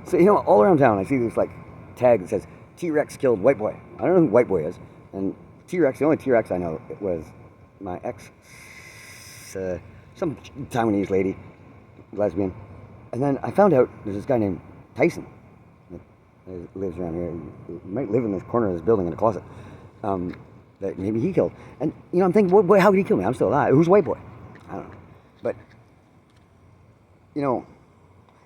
So, all around town I see this, like, tag that says, T-Rex killed white boy. I don't know who white boy is. And T-Rex, the only T-Rex I know was my ex, some Taiwanese lady, lesbian. And then I found out there's this guy named Tyson that lives around here. He might live in this corner of this building in a closet. That maybe he killed. And, I'm thinking, how did he kill me? I'm still alive. Who's white boy? I don't know. But,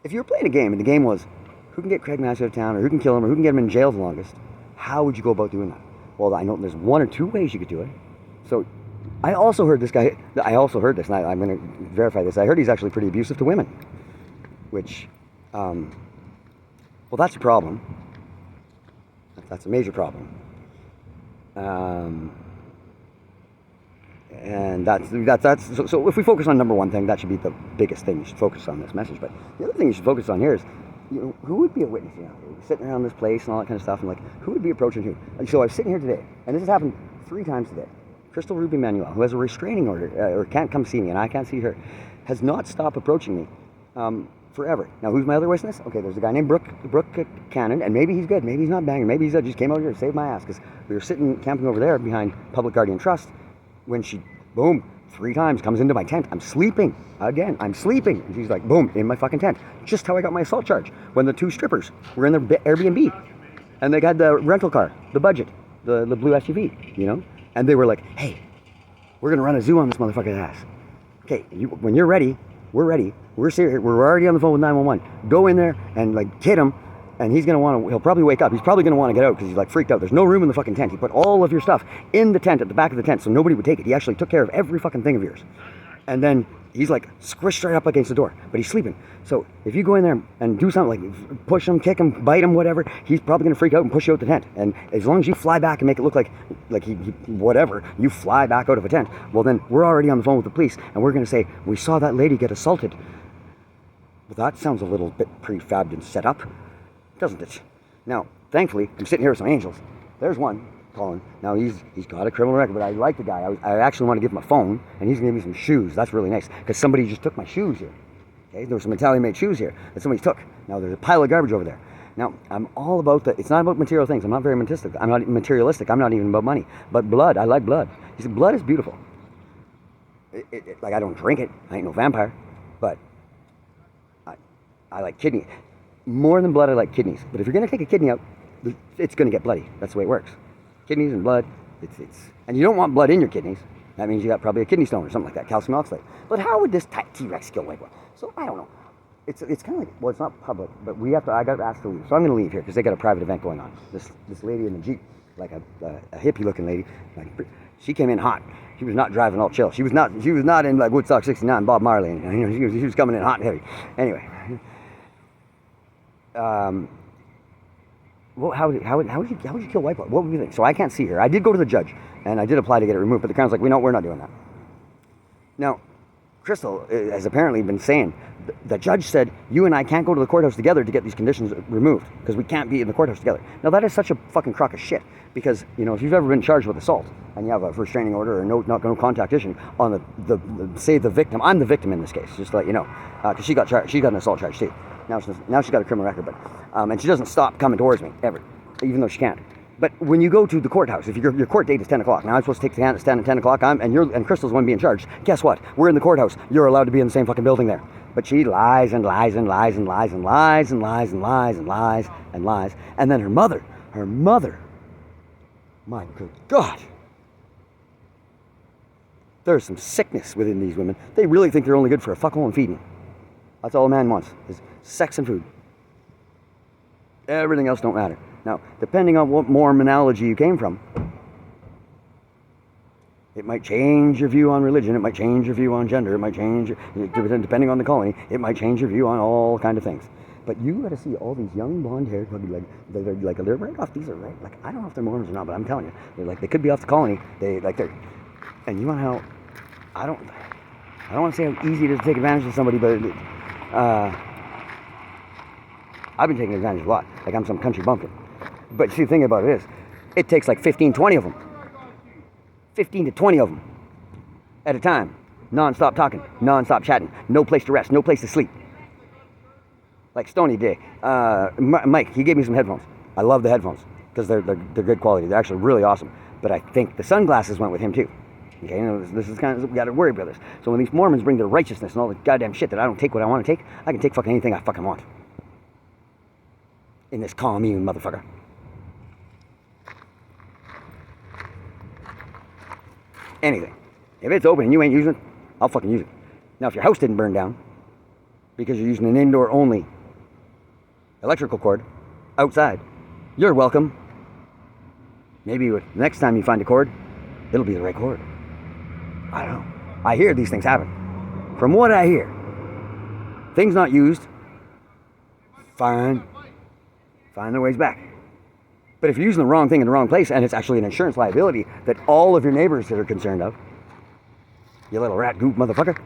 if you were playing a game and the game was who can get Craig Mass out of town, or who can kill him, or who can get him in jail the longest, how would you go about doing that? Well, I know there's one or two ways you could do it. So I also heard this, and I'm going to verify this. I heard he's actually pretty abusive to women, which, well, that's a problem. That's a major problem. And that's so if we focus on number one thing, that should be the biggest thing you should focus on this message. But the other thing you should focus on here is, who would be a witness? Sitting around this place and all that kind of stuff, and like, who would be approaching who? And so I was sitting here today, and this has happened 3 times today. Crystal Ruby Manuel, who has a restraining order, or can't come see me, and I can't see her, has not stopped approaching me forever. Now, who's my other witness? Okay, there's a guy named Brooke Cannon, and maybe he's good, maybe he's not banging, maybe he's just came out here to save my ass, because we were sitting camping over there behind Public Guardian Trust when she, boom, 3 times comes into my tent. I'm sleeping. Again, I'm sleeping. And she's like, boom, in my fucking tent. Just how I got my assault charge. When the 2 strippers were in their Airbnb. And they had the rental car, the budget, the blue SUV, And they were like, hey, we're going to run a zoo on this motherfucker's ass. Okay, when you're ready, we're ready. We're serious. We're already on the phone with 911. Go in there and, like, hit him. And he'll probably wake up. He's probably going to want to get out because he's, like, freaked out. There's no room in the fucking tent. He put all of your stuff in the tent, at the back of the tent, so nobody would take it. He actually took care of every fucking thing of yours. And then he's, like, squished right up against the door, but he's sleeping. So if you go in there and do something, like push him, kick him, bite him, whatever, he's probably going to freak out and push you out the tent. And as long as you fly back and make it look like he whatever, you fly back out of a tent, well, then we're already on the phone with the police, and we're going to say, we saw that lady get assaulted. Well, that sounds a little bit prefabbed and set up, doesn't it? Now, thankfully, I'm sitting here with some angels. There's one, Colin. Now, he's got a criminal record, but I like the guy. I actually want to give him a phone, and he's going to give me some shoes. That's really nice, because somebody just took my shoes here. Okay, there were some Italian-made shoes here that somebody took. Now, there's a pile of garbage over there. Now, I'm all about it's not about material things. I'm not very materialistic. I'm not even about money. But blood, I like blood. He said, blood is beautiful. Like, I don't drink it. I ain't no vampire. But I like kidney. More than blood, I like kidneys. But if you're going to take a kidney out, it's going to get bloody. That's the way it works. Kidneys and blood, and you don't want blood in your kidneys. That means you got probably a kidney stone or something like that, calcium oxalate. But how would this T-Rex kill white boy? So I don't know. It's kind of like, well, it's not public, but I got asked to leave. So I'm going to leave here because they got a private event going on. This lady in the Jeep, like a hippie-looking lady, like, she came in hot. She was not driving all chill. She was not in like Woodstock '69, Bob Marley. She was coming in hot and heavy. Anyway. Well, how would you kill white boy? What would you think? So I can't see her. I did go to the judge, and I did apply to get it removed, but the Crown's like, we're not doing that. Now, Crystal has apparently been saying, the judge said, you and I can't go to the courthouse together to get these conditions removed, because we can't be in the courthouse together. Now, that is such a fucking crock of shit, because, if you've ever been charged with assault, and you have a restraining order or no contact issue on the victim, I'm the victim in this case, just to let you know, because she got an assault charge too. Now she's got a criminal record, but and she doesn't stop coming towards me ever, even though she can't. But when you go to the courthouse, if your court date is 10 o'clock, now I'm supposed to take the stand at 10 o'clock, and Crystal's the one being charged. Guess what? We're in the courthouse. You're allowed to be in the same fucking building there. But she lies and lies and lies and lies and lies and lies and lies and lies and lies. And then her mother, my good God. There's some sickness within these women. They really think they're only good for a fuckhole and feeding. That's all a man wants, is sex and food. Everything else don't matter. Now, depending on what Mormonology you came from, it might change your view on religion, it might change your view on gender, it might change, depending on the colony, it might change your view on all kind of things. But you got to see all these young blonde-haired, they're right off, these are right, like, I don't know if they're Mormons or not, but I'm telling you, they could be off the colony, and you want how, I don't want to say how easy it is to take advantage of somebody, but I've been taking advantage of a lot, like I'm some country bumpkin. But see, the thing about it is, it takes like 15, 20 of them. 15 to 20 of them at a time. Non-stop talking, non-stop chatting, no place to rest, no place to sleep. Like Stoney Day. Mike, he gave me some headphones. I love the headphones because they're good quality. They're actually really awesome. But I think the sunglasses went with him too. Okay, this is kind of, we got to worry about this. So when these Mormons bring their righteousness and all the goddamn shit that I don't take what I want to take, I can take fucking anything I fucking want. In this commune, motherfucker. Anything. If it's open and you ain't using it, I'll fucking use it. Now, if your house didn't burn down because you're using an indoor only electrical cord outside, you're welcome. Maybe next time you find a cord, it'll be the right cord. I don't know. I hear these things happen. From what I hear, things not used, find their ways back. But if you're using the wrong thing in the wrong place, and it's actually an insurance liability that all of your neighbors that are concerned of, you little rat goop motherfucker,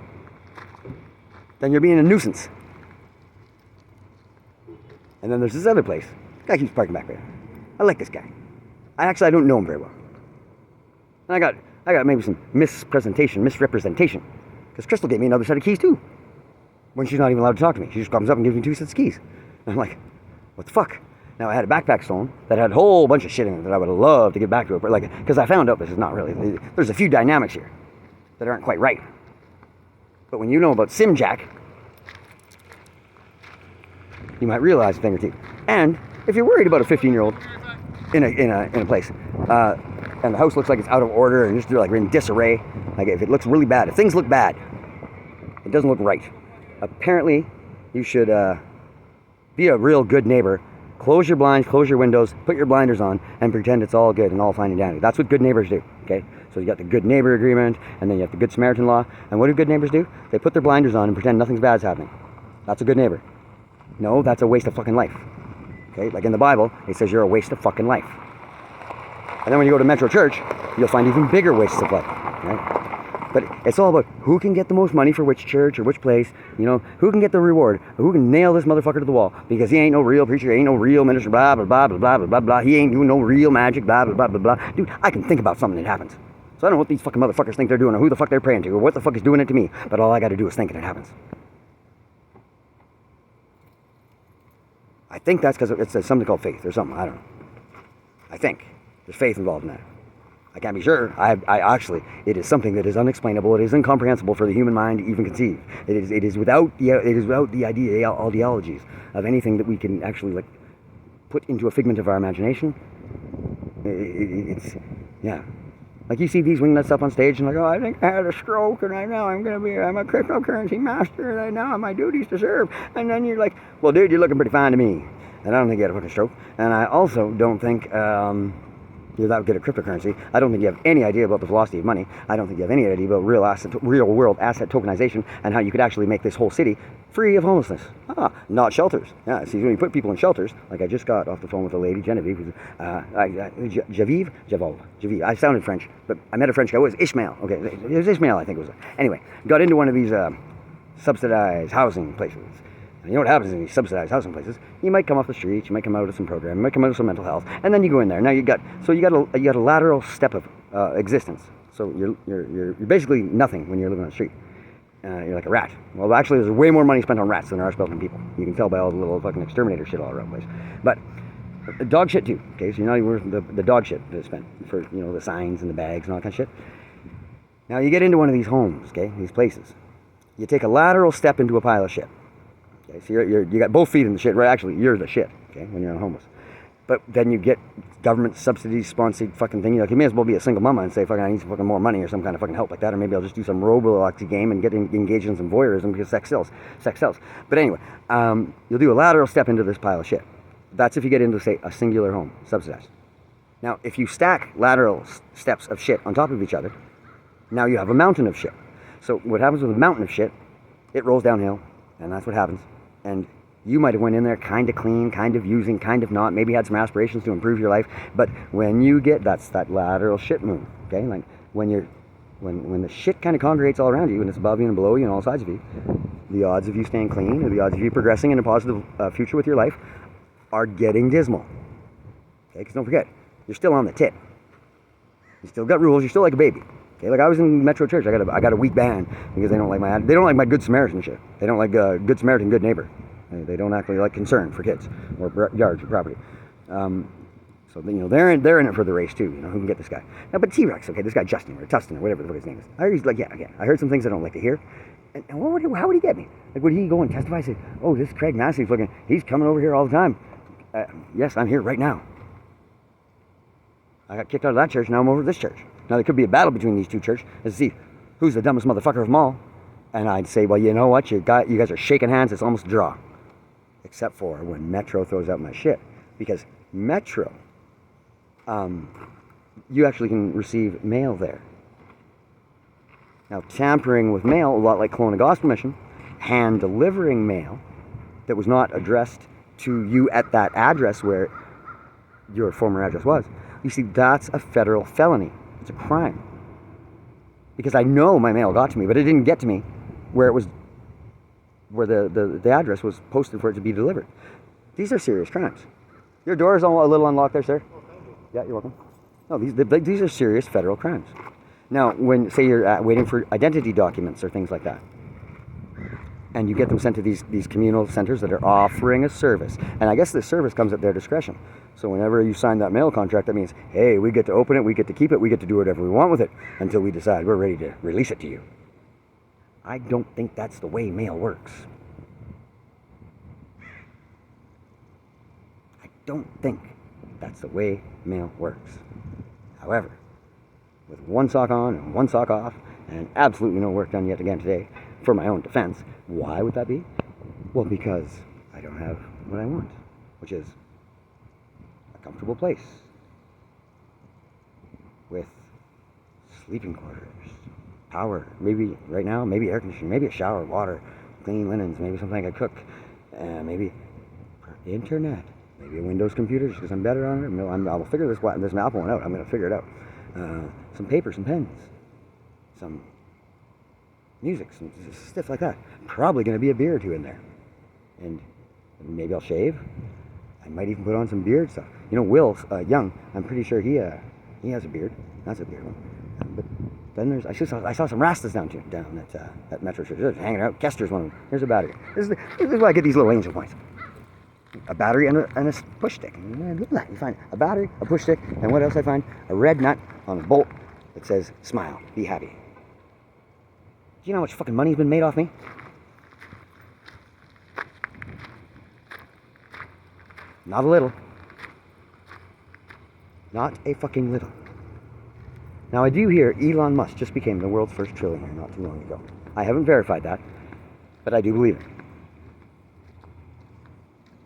then you're being a nuisance. And then there's this other place. Guy keeps parking back there. I like this guy. I don't know him very well. And I got maybe some misrepresentation, because Crystal gave me another set of keys too. When she's not even allowed to talk to me. She just comes up and gives me 2 sets of keys. And I'm like, what the fuck? Now I had a backpack stolen that had a whole bunch of shit in it that I would love to get back to it, but because I found out this is not really, there's a few dynamics here that aren't quite right. But when you know about SimJack, you might realize a thing or two. And if you're worried about a 15-year-old in a place, and the house looks like it's out of order and just like in disarray, like if it looks really bad, if things look bad, it doesn't look right. Apparently, you should be a real good neighbor. Close your blinds, close your windows, put your blinders on, and pretend it's all good and all fine and dandy. That's what good neighbors do, okay? So you got the good neighbor agreement, and then you have the good Samaritan law. And what do good neighbors do? They put their blinders on and pretend nothing's bad's happening. That's a good neighbor. No, that's a waste of fucking life. Okay? Like in the Bible, it says you're a waste of fucking life. And then when you go to Metro Church, you'll find even bigger wastes of life, right? But it's all about who can get the most money for which church or which place, who can get the reward, who can nail this motherfucker to the wall, because he ain't no real preacher, ain't no real minister, blah, blah, blah, blah, blah, blah, blah, blah, he ain't doing no real magic, blah, blah, blah, blah, blah. Dude, I can think about something that happens. So I don't know what these fucking motherfuckers think they're doing, or who the fuck they're praying to, or what the fuck is doing it to me, but all I gotta do is think and it happens. I think that's because it's something called faith, or something, I don't know. I think. There's faith involved in that. I can't be sure. I actually, it is something that is unexplainable. It is incomprehensible for the human mind to even conceive. It is without the ideologies of anything that we can actually put into a figment of our imagination. It's like you see these wingnuts up on stage and like, oh, I think I had a stroke and I'm a cryptocurrency master and I now have my duties to serve. And then you're like, well, dude, you're looking pretty fine to me. And I don't think you had a fucking stroke. And I also don't think you're that good at cryptocurrency. I don't think you have any idea about the velocity of money. I don't think you have any idea about real world asset tokenization and how you could actually make this whole city free of homelessness. Not shelters. Yeah, see, when you put people in shelters, like I just got off the phone with a lady, Genevieve, Javiv. I sounded French, but I met a French guy. It was Ishmael. Okay, it was Ishmael, I think it was. Anyway, got into one of these subsidized housing places. You know what happens in these subsidized housing places? You might come off the streets, you might come out of some program, you might come out of some mental health, and then you go in there. Now you got a lateral step of existence. So you're basically nothing when you're living on the street. You're like a rat. Well, actually, there's way more money spent on rats than there are spent on people. You can tell by all the little fucking exterminator shit all around the place. But dog shit too. Okay, so you're not even worth the dog shit that's spent for the signs and the bags and all that kind of shit. Now you get into one of these homes, okay, these places. You take a lateral step into a pile of shit. Okay, so you got both feet in the shit, right? Actually, you're the shit, okay, when you're homeless. But then you get government subsidies sponsored fucking thing. You may as well be a single mama and say, fucking, I need some fucking more money or some kind of fucking help like that. Or maybe I'll just do some Roblox game and get engaged in some voyeurism because sex sells. But anyway, you'll do a lateral step into this pile of shit. That's if you get into, say, a singular home, subsidized. Now, if you stack lateral steps of shit on top of each other, now you have a mountain of shit. So what happens with a mountain of shit, it rolls downhill, and that's what happens. And you might have went in there kind of clean, kind of using, kind of not, maybe had some aspirations to improve your life, but when you get, that's that lateral shit move, okay? Like when the shit kind of congregates all around you and it's above you and below you and all sides of you, the odds of you staying clean or the odds of you progressing in a positive future with your life are getting dismal, okay? Because don't forget, you're still on the tit. You still got rules, you're still like a baby. Okay, like I was in Metro Church, I got a weak band because they don't like my Good Samaritan shit. They don't like Good Samaritan, good neighbor. They don't act like concern for kids or yards or property. So they're in it for the race too. Who can get this guy? Now, but T-Rex, okay, this guy Justin or Tustin or whatever the fuck his name is. I heard he's like, yeah, I heard some things I don't like to hear. And how would he get me? Like, would he go and testify? Say, oh, this Craig Massey's looking. He's coming over here all the time. Yes, I'm here right now. I got kicked out of that church. Now I'm over to this church. Now there could be a battle between these two churches to see who's the dumbest motherfucker of them all. And I'd say, well, you know what? You guys are shaking hands. It's almost a draw. Except for when Metro throws out my shit. Because Metro, you actually can receive mail there. Now, tampering with mail, a lot like Kelowna Gospel Mission, hand delivering mail that was not addressed to you at that address where your former address was. You see, that's a federal felony. It's a crime. Because I know my mail got to me, but it didn't get to me where the address was posted for it to be delivered. These are serious crimes. Your door is a little unlocked there, sir. Yeah, you're welcome. No, these are serious federal crimes. Now, when, say you're waiting for identity documents or things like that, and you get them sent to these communal centers that are offering a service, and I guess this service comes at their discretion. So whenever you sign that mail contract, that means, hey, we get to open it, we get to keep it, we get to do whatever we want with it until we decide we're ready to release it to you. I don't think that's the way mail works. I don't think that's the way mail works. However, with one sock on and one sock off, and absolutely no work done yet again today, for my own defense, why would that be? Well, because I don't have what I want, which is a comfortable place with sleeping quarters, power, maybe right now, maybe air conditioning, maybe a shower, water, clean linens, maybe something I could cook, maybe internet, maybe a Windows computer because I'm better on it. I'll figure this Apple one out. I'm going to figure it out. Some paper, some pens, some music, some stuff like that. Probably going to be a beer or two in there. And maybe I'll shave. I might even put on some beard stuff. Will Young, I'm pretty sure he has a beard. That's a beard one. But then I saw some Rastas down at Metro Church. They're hanging out. Kester's one of them. Here's a battery. This is why I get these little angel points. A battery and a push stick. You find a battery, a push stick, and what else I find? A red nut on a bolt that says, smile, be happy. Do you know how much fucking money's been made off me? Not a little. Not a fucking little. Now I do hear Elon Musk just became the world's first trillionaire not too long ago. I haven't verified that, but I do believe it.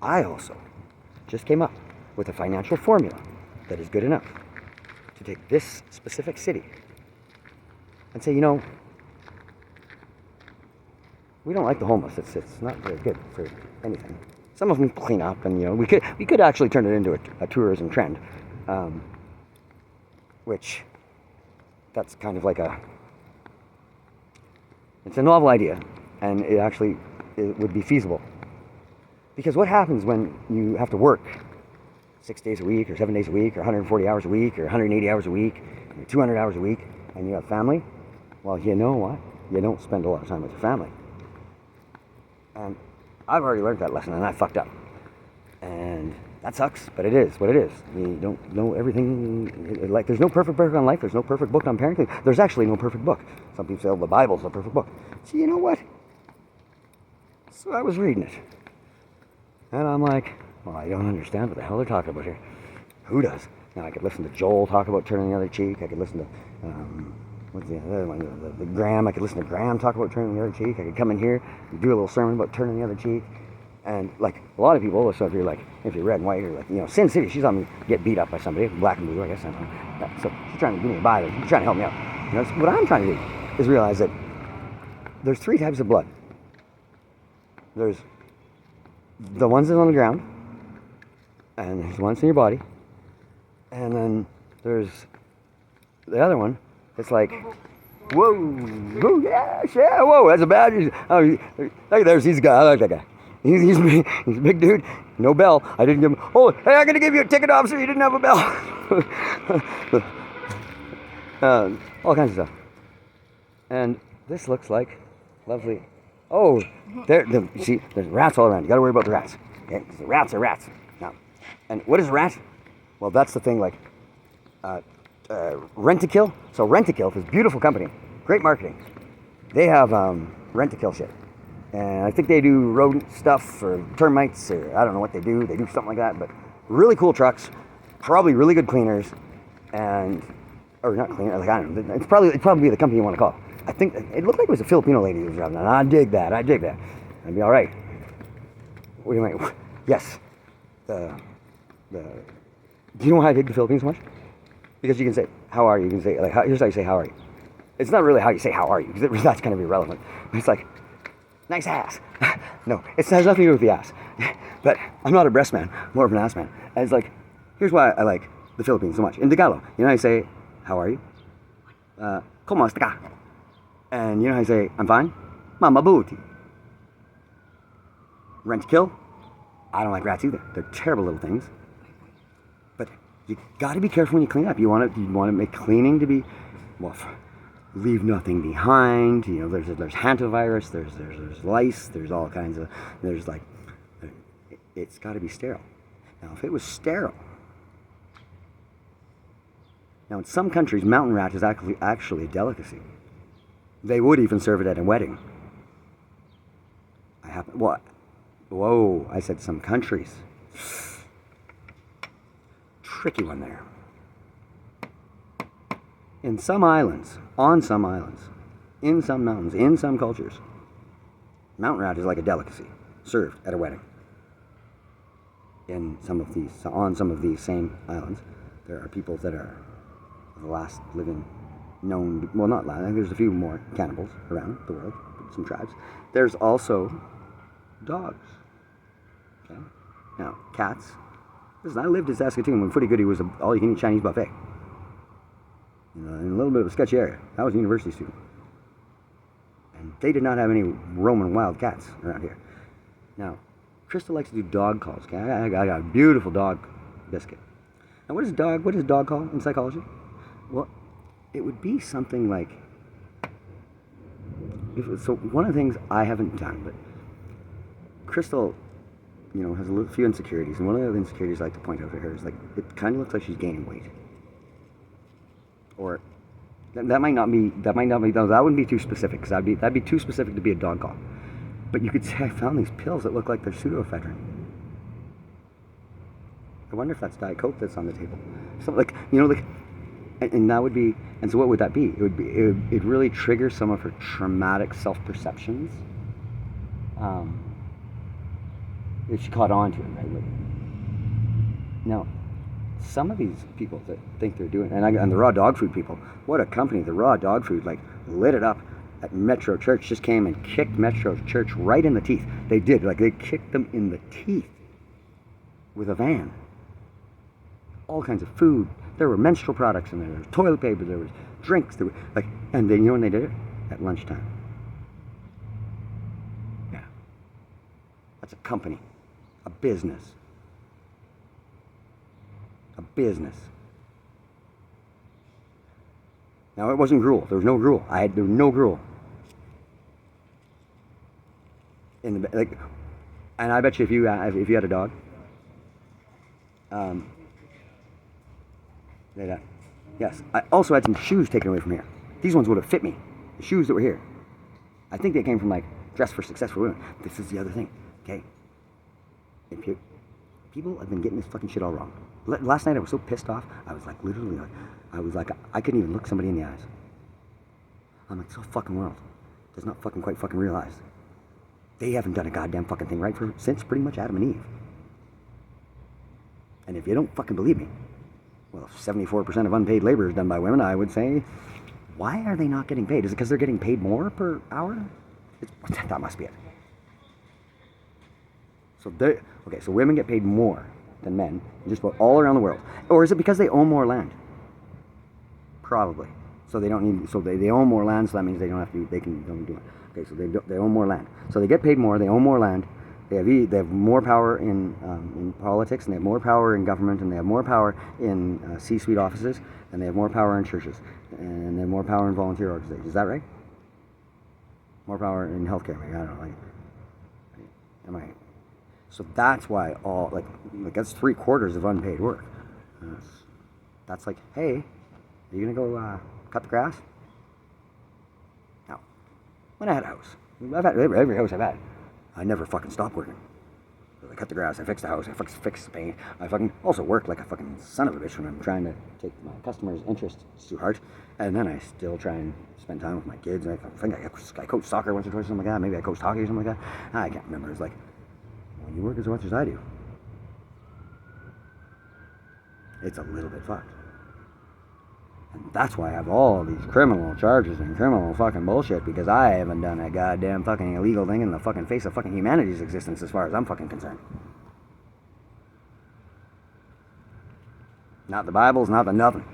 I also just came up with a financial formula that is good enough to take this specific city and say, we don't like the homeless. It's not very good for anything. Some of them clean up, and we could actually turn it into a tourism trend, which that's kind of like it's a novel idea, and it would be feasible. Because what happens when you have to work 6 days a week, or 7 days a week, or 140 hours a week, or 180 hours a week, or 200 hours a week, and you have family? Well, you know what? You don't spend a lot of time with your family. And I've already learned that lesson, and I fucked up. And that sucks, but it is what it is. You don't know everything. Like, there's no perfect book on life. There's no perfect book on parenting. There's actually no perfect book. Some people say, oh, the Bible's the perfect book. So you know what? So I was reading it. And I'm like, well, I don't understand what the hell they're talking about here. Who does? Now, I could listen to Joel talk about turning the other cheek. I could listen to, what's the other one? The Graham. I could listen to Graham talk about turning the other cheek. I could come in here and do a little sermon about turning the other cheek. And, like, a lot of people, so if you're red and white, or like, Sin City, she's on me get beat up by somebody, black and blue, I guess. So she's trying to give me a Bible. She's trying to help me out. So what I'm trying to do is realize that there's 3 types of blood. There's the ones that are on the ground, and there's the ones in your body, and then there's the other one. It's like, whoa, yeah, whoa, that's a bad. Look, there's this guy. I like that guy. He's a big dude. No bell. I didn't give him. Oh, hey, I'm gonna give you a ticket, officer. You didn't have a bell. All kinds of stuff. And this looks like lovely Oh, you see, there's rats all around. You got to worry about the rats. Okay? 'Cause the rats are rats. Now, and what is a rat? Well, that's the thing. Like, Rent-A-Kill. So Rent-A-Kill, this beautiful company, great marketing. They have Rent-A-Kill shit, and I think they do rodent stuff or termites or I don't know what they do. They do something like that, but really cool trucks, probably really good cleaners, and or not cleaners. Like I don't know. It'd probably be the company you want to call. I think it looked like it was a Filipino lady who was driving that. I dig that. I'd be all right. What do you mean? Yes. Do you know why I dig the Philippines so much? Because you can say, how are you? You can say, like, here's how you say, how are you? It's not really how you say, how are you? Because that's kind of irrelevant. It's like, nice ass. No, it has nothing to do with the ass. But I'm not a breast man, more of an ass man. And it's like, here's why I like the Philippines so much. In Tagalog, you know how you say, how are you? ¿Cómo está ka? And you know how you say, I'm fine? Mabuti. Rent-A-Kill? I don't like rats either. They're terrible little things. But you got to be careful when you clean up. You want to make cleaning to be, well, leave nothing behind. You know, there's hantavirus, there's lice, there's all kinds of, there's like, it's got to be sterile. Now, if it was sterile, now in some countries, mountain rat is actually a delicacy. They would even serve it at a wedding. What? Whoa, I said some countries. Tricky one there. In some islands, on some islands, in some mountains, in some cultures, mountain rat is like a delicacy, served at a wedding. On some of these same islands, there are people that are the last living known, well, not last, I think there's a few more cannibals around the world, some tribes. There's also dogs. Okay? Now, cats. Listen, I lived in Saskatoon when Footy Goody was an all-you-can-eat Chinese buffet. You know, in a little bit of a sketchy area. I was a university student. And they did not have any roaming wild cats around here. Now, Crystal likes to do dog calls. Okay? I got a beautiful dog biscuit. Now, what is dog call in psychology? Well, it would be something like, so one of the things I haven't done, but Crystal, you know, has a few insecurities, and one of the insecurities I like to point out to her is like, it kind of looks like she's gaining weight. Or, that wouldn't be too specific, because that'd be too specific to be a dog call. But you could say, I found these pills that look like they're pseudoephedrine. I wonder if that's Diet Coke that's on the table. Something like, you know, like, and that would be, and so what would that be? It'd really trigger some of her traumatic self-perceptions. If she caught on to it, right? Like, now, some of these people that think they're doing, and the raw dog food people, what a company! The raw dog food, like, lit it up at Metro Church. Just came and kicked Metro Church right in the teeth. They did, like, they kicked them in the teeth with a van. All kinds of food. There were menstrual products in there. There was toilet paper. There was drinks. There were, like, and then you know when they did it? At lunchtime. Yeah. That's a company. A business. A business. Now, it wasn't gruel. There was no gruel. There was no gruel. In the, like, and I bet you if you had a dog, yes. I also had some shoes taken away from here. These ones would have fit me. The shoes that were here. I think they came from like Dress for Successful Women. This is the other thing. Okay. People have been getting this fucking shit all wrong. Last night I was so pissed off. I was like literally like, I couldn't even look somebody in the eyes. I'm like, this fucking world does not quite realize they haven't done a goddamn fucking thing right since pretty much Adam and Eve. And if you don't fucking believe me, well, 74% of unpaid labor is done by women, I would say. Why are they not getting paid? Is it because they're getting paid more per hour? That must be it. So women get paid more than men, just about all around the world. Or is it because they own more land? Probably. So they don't need. So they own more land, so that means they don't have to. Don't do it. Okay, so they own more land. So they get paid more. They own more land. They have more power in politics, and they have more power in government, and they have more power in C-suite offices, and they have more power in churches, and they have more power in volunteer organizations. Is that right? More power in healthcare, maybe. I don't know. Like, am I? So that's why that's 3/4 of unpaid work. That's like, hey, are you gonna go cut the grass? No. When I had a house, I've had every house I've had. I never fucking stopped working. I cut the grass, I fix the house, I fix the paint. I fucking also work like a fucking son of a bitch when I'm trying to take my customers' interests to heart. And then I still try and spend time with my kids. I think I coached soccer once or twice, something like that. Maybe I coached hockey or something like that. I can't remember. It's like, when you work as much as I do, it's a little bit fucked. And that's why I have all these criminal charges and criminal fucking bullshit, because I haven't done a goddamn fucking illegal thing in the fucking face of fucking humanity's existence as far as I'm fucking concerned. Not the Bible's, not the nothing.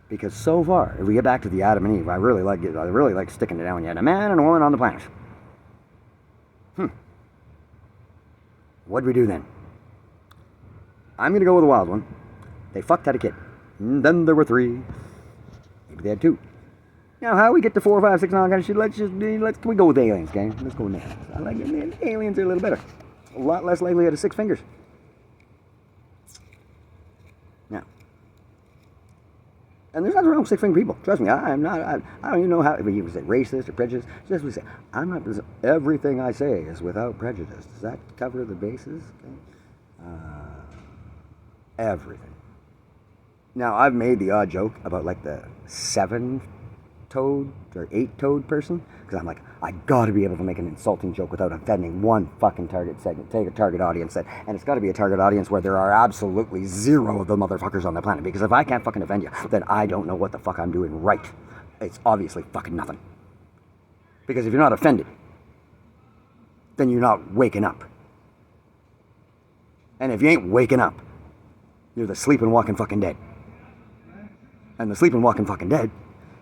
Because so far, if we get back to the Adam and Eve, I really like sticking it down. You had a man and a woman on the planet. What'd we do then? I'm gonna go with a wild one. They fucked, had a kid. And then there were 3. Maybe they had 2. Now, how we get to 4, 5, 6, and all that kind of shit, can we go with aliens, gang? Let's go with aliens. I like it, man. Aliens are a little better. A lot less likely to have 6 fingers. Now, and there's nothing wrong with 6-fingered people. Trust me, I don't even know how, if you say racist or prejudiced. Just we say, I'm not, everything I say is without prejudice. Does that cover the bases? Okay. Everything. Now, I've made the odd joke about like the 7-toed or 8-toed person, because I'm like, I gotta be able to make an insulting joke without offending one fucking target segment, take a target audience set, and it's gotta be a target audience where there are absolutely 0 of the motherfuckers on the planet, because if I can't fucking offend you, then I don't know what the fuck I'm doing right. It's obviously fucking nothing. Because if you're not offended, then you're not waking up. And if you ain't waking up, you're the sleeping, walking fucking dead. And the sleeping, walking fucking dead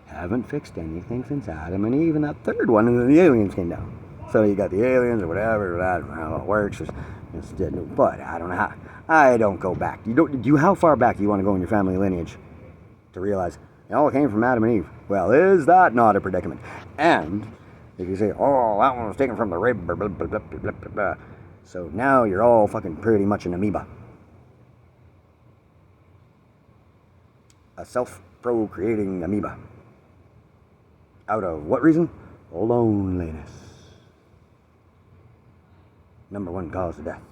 haven't fixed anything since Adam and Eve and that 3rd one, and then the aliens came down. So you got the aliens or whatever. I don't know how it works. But I don't know how. I don't go back. How far back do you want to go in your family lineage to realize it all came from Adam and Eve? Well, is that not a predicament? And if you say, oh, that one was taken from the rib, blah, blah, blah, blah, blah, blah, blah. So now you're all fucking pretty much an amoeba. A self-procreating amoeba. Out of what reason? Loneliness. Number 1 cause of death.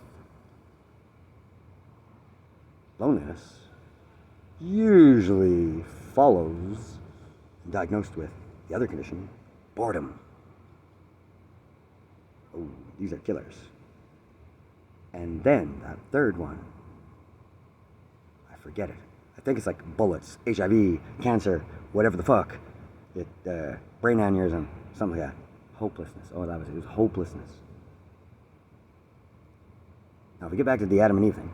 Loneliness usually follows, diagnosed with, the other condition, boredom. Oh, these are killers. And then that 3rd one, I forget it. I think it's like bullets, HIV, cancer, whatever the fuck. Brain aneurysm, something like that. Hopelessness. Oh, it was hopelessness. Now, if we get back to the Adam and Eve thing,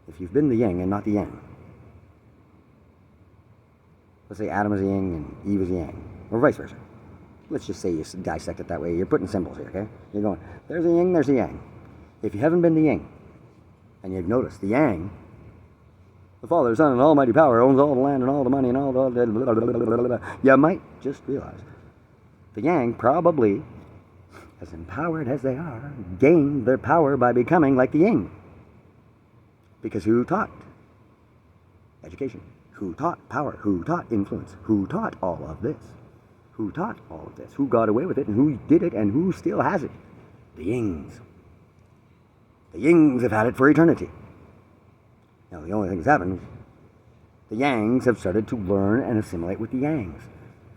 if you've been the yin and not the yang, let's say Adam is the yin and Eve is the yang, or vice versa. Let's just say you dissect it that way. You're putting symbols here, okay? You're going, there's a yin, there's a yang. If you haven't been the yin, and you've noticed the yang, the Father, Son, and Almighty Power owns all the land and all the money and all the... Blah, blah, blah, blah, blah, blah. You might just realize the yang probably, as empowered as they are, gained their power by becoming like the yin. Because who taught education? Who taught power? Who taught influence? Who taught all of this? Who taught all of this? Who got away with it and who did it and who still has it? The yings. The yings have had it for eternity. Now, the only thing that's happened, the yangs have started to learn and assimilate with the yangs.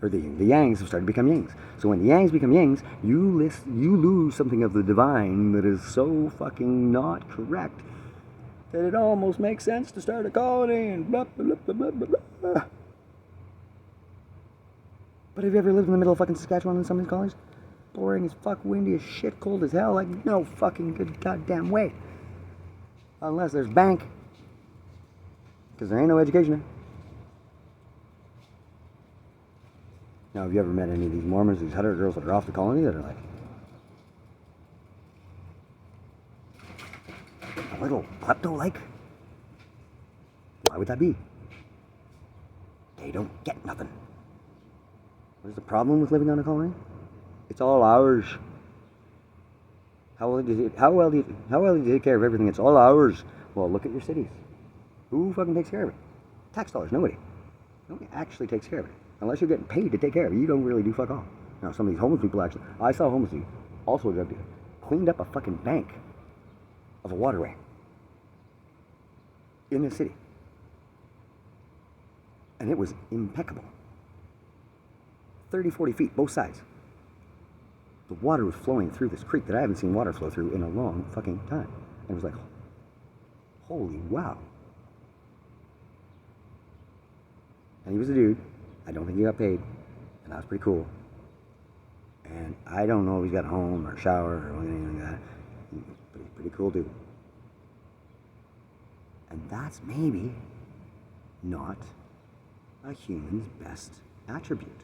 Or the yangs have started to become yings. So when the yangs become yings, you lose something of the divine that is so fucking not correct that it almost makes sense to start a colony and blah, blah, blah, blah, blah, blah. But have you ever lived in the middle of fucking Saskatchewan in some of these colonies? Boring as fuck, windy as shit, cold as hell, like no fucking good goddamn way. Unless there's bank. Because there ain't no education there. Now, have you ever met any of these Mormons, these Hutter girls that are off the colony that are like a little klepto-like? Why would that be? They don't get nothing. What is the problem with living on a colony? It's all ours. How well do you take care of everything? It's all ours. Well, look at your cities. Who fucking takes care of it? Tax dollars. Nobody. Nobody actually takes care of it. Unless you're getting paid to take care of it, you don't really do fuck all. Now, some of these homeless people actually... I saw a homeless dude, also a drug dealer, cleaned up a fucking bank of a waterway in the city. And it was impeccable. 30, 40 feet, both sides. The water was flowing through this creek that I haven't seen water flow through in a long fucking time. And it was like, holy wow. And he was a dude. I don't think he got paid. And that was pretty cool. And I don't know if he's got a home or a shower or anything like that. But he's a pretty cool dude. And that's maybe not a human's best attribute.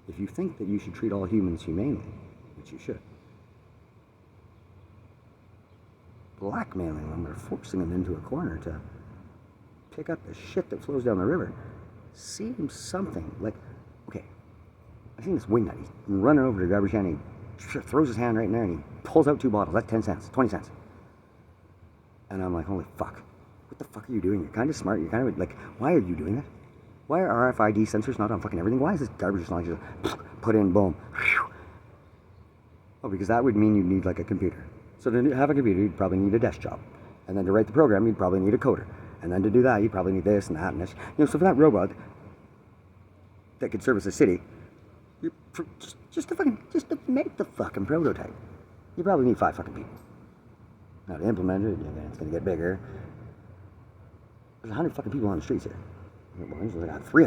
If you think that you should treat all humans humanely, which you should, blackmailing them or forcing them into a corner to pick up the shit that flows down the river seems something like, okay, I've seen this wingnut. He's running over to the garbage can and he throws his hand right in there and he pulls out 2 bottles. That's 10 cents, 20 cents. And I'm like, holy fuck. What the fuck are you doing? You're kind of smart. You're kind of like, why are you doing that? Why are RFID sensors not on fucking everything? Why is this garbage just not just put in, boom? Oh, because that would mean you'd need like a computer. So to have a computer, you'd probably need a desk job. And then to write the program, you'd probably need a coder. And then to do that, you'd probably need this and that and this. You know, so for that robot that could service a city, just to make the fucking prototype, you probably need 5 fucking people. Now to implement it, it's going to get bigger. There's 100 fucking people on the streets here. Well, I got 300.